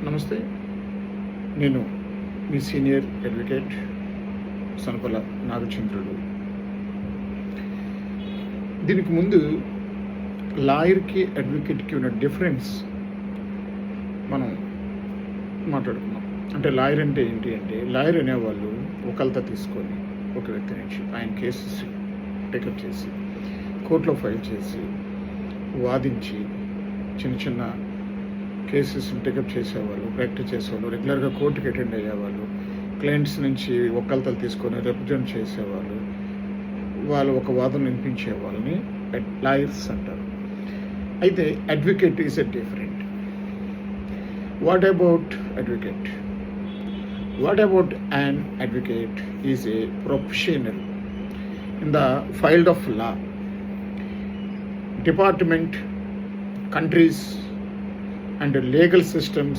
నమస్తే. నేను మీ senior advocate Sanapala నాగచంద్రుడు. దీనికి ముందు లాయర్కి అడ్వకేట్కి ఉన్న డిఫరెన్స్ మనం మాట్లాడుకున్నాం. అంటే లాయర్ అంటే ఏంటి అంటే, లాయర్ అనేవాళ్ళు ఒకళ్ళతో తీసుకొని ఒక వ్యక్తి నుంచి ఆయన కేసెస్ టేకప్ చేసి కోర్టులో ఫైల్ చేసి వాదించి చిన్న చిన్న కేసెస్ని టేకప్ చేసేవాళ్ళు, ప్రాక్టీస్ చేసేవాళ్ళు, రెగ్యులర్గా కోర్టుకి అటెండ్ అయ్యేవాళ్ళు, క్లయింట్స్ నుంచి ఒకళ్ళతో తీసుకొని రిప్రజెంట్ చేసేవాళ్ళు, వాళ్ళు ఒక వాదన వినిపించే వాళ్ళని లాయర్స్ అంటారు. అయితే advocate is a different. What about advocate? What about an advocate is a professional in the field of law, department, countries and legal systems